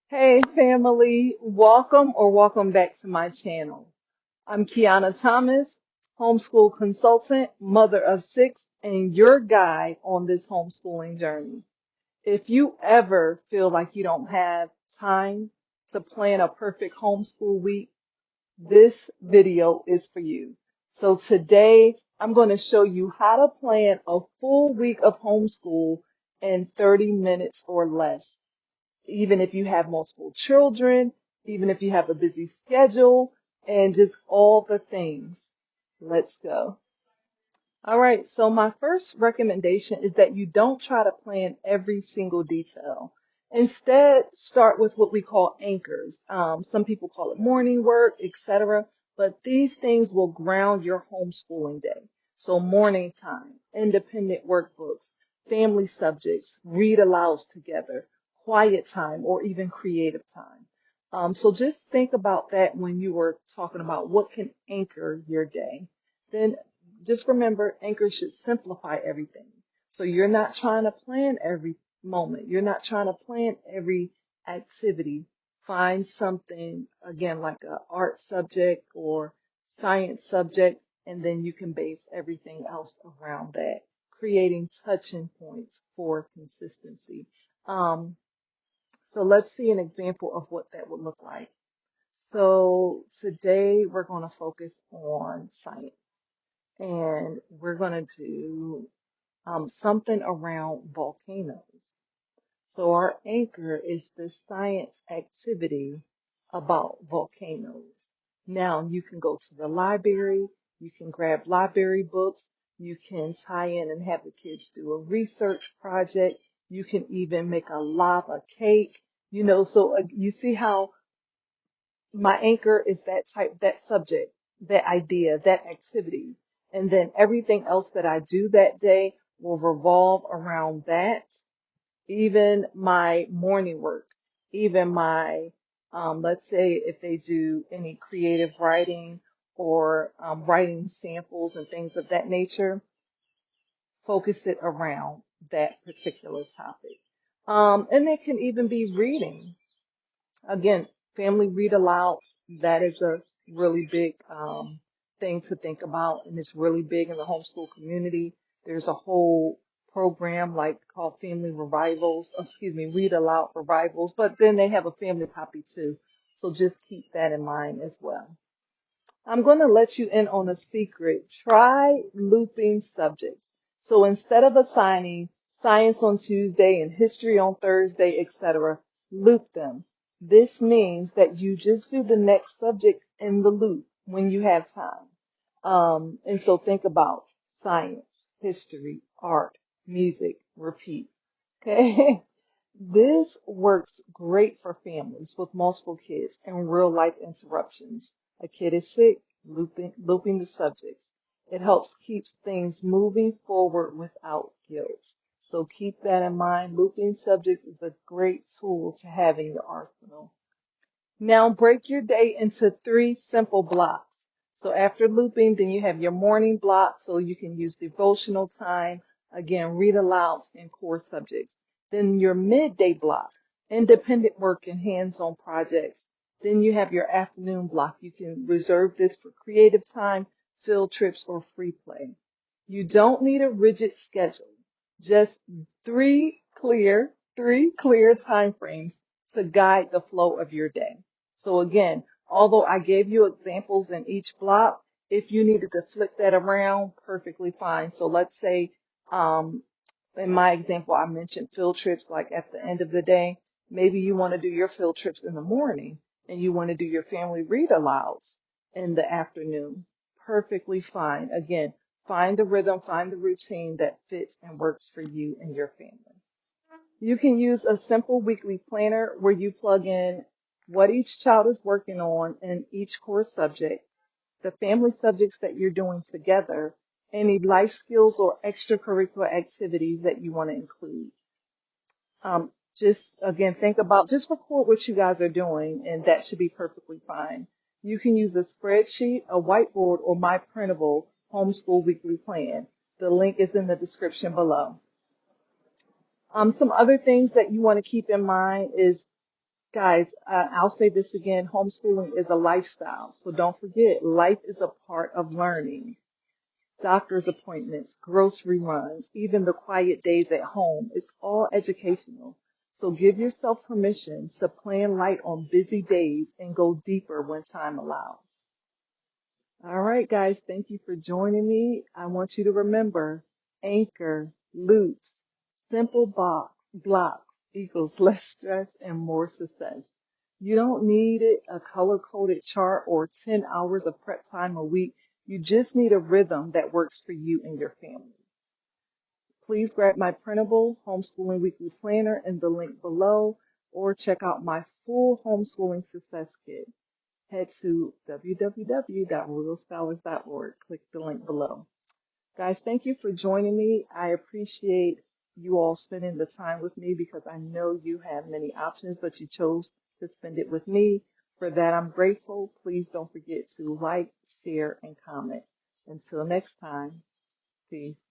Hey family, welcome back to my channel. I'm Kiyana Thomas, homeschool consultant, mother of six, and your guide on this homeschooling journey. If you ever feel like you don't have time to plan a perfect homeschool week, this video is for you. So today I'm going to show you how to plan a full week of homeschool in 30 minutes or less, even if you have multiple children, even if you have a busy schedule, and just all the things. Let's go. All right, so my first recommendation is that you don't try to plan every single detail. Instead, start with what we call anchors. Some people call it morning work, etc. But these things will ground your homeschooling day. So morning time, independent workbooks, family subjects, read alouds together, quiet time, or even creative time. So just think about that when you were talking about what can anchor your day. Then just remember, anchors should simplify everything. So you're not trying to plan every moment. You're not trying to plan every activity. Find something, again, like an art subject or science subject, and then you can base everything else around that, creating touching points for consistency. Um, so let's see an example of what that would look like. So today we're going to focus on science, and we're going to do something around volcanoes. So our anchor is the science activity about volcanoes. Now you can go to the library, you can grab library books, you can tie in and have the kids do a research project, you can even make a lava cake, so you see how my anchor is that subject, that idea, that activity. And then everything else that I do that day will revolve around that. Even my morning work, even my, let's say if they do any creative writing or writing samples and things of that nature, focus it around that particular topic. And it can even be reading. Again, family read aloud, that is a really big thing to think about, and it's really big in the homeschool community. There's a whole program like called Family Revivals, excuse me, Read Aloud Revivals, but then they have a family copy too. So just keep that in mind as well. I'm going to let you in on a secret. Try looping subjects. So instead of assigning science on Tuesday and history on Thursday, etc., loop them. This means that you just do the next subject in the loop when you have time. And so think about science, history, art, music, repeat. Okay. This works great for families with multiple kids and real life interruptions. A kid is sick, looping the subjects. It helps keep things moving forward without guilt. So keep that in mind. Looping subjects is a great tool to have in your arsenal. Now break your day into three simple blocks. So after looping, then you have your morning block, so you can use devotional time, again, read alouds and core subjects. Then your midday block, independent work and hands-on projects. Then you have your afternoon block. You can reserve this for creative time, field trips, or free play. You don't need a rigid schedule, just three clear time frames to guide the flow of your day. So again, although I gave you examples in each block, if you needed to flip that around, perfectly fine. So let's say, um, in my example, I mentioned field trips like at the end of the day. Maybe you want to do your field trips in the morning and you want to do your family read alouds in the afternoon. Perfectly fine. Again, find the rhythm, find the routine that fits and works for you and your family. You can use a simple weekly planner where you plug in what each child is working on in each core subject, the family subjects that you're doing together, any life skills or extracurricular activities that you want to include. Just again, think about, just record what you guys are doing, and that should be perfectly fine. You can use a spreadsheet, a whiteboard, or my printable homeschool weekly plan. The link is in the description below. Some other things that you want to keep in mind is Guys, I'll say this again, homeschooling is a lifestyle. So don't forget, life is a part of learning. Doctor's appointments, grocery runs, even the quiet days at home, it's all educational. So give yourself permission to plan light on busy days and go deeper when time allows. All right, guys, thank you for joining me. I want you to remember anchor, loops, simple blocks equals less stress and more success. You don't need it, a color-coded chart or 10 hours of prep time a week. You just need a rhythm that works for you and your family. Please grab my printable homeschooling weekly planner in the link below or check out my full homeschooling success kit. Head to www.royalscholars.org. Click the link below. Guys, thank you for joining me. I appreciate you all spending the time with me because I know you have many options, but you chose to spend it with me. For that, I'm grateful. Please don't forget to like, share, and comment. Until next time, peace.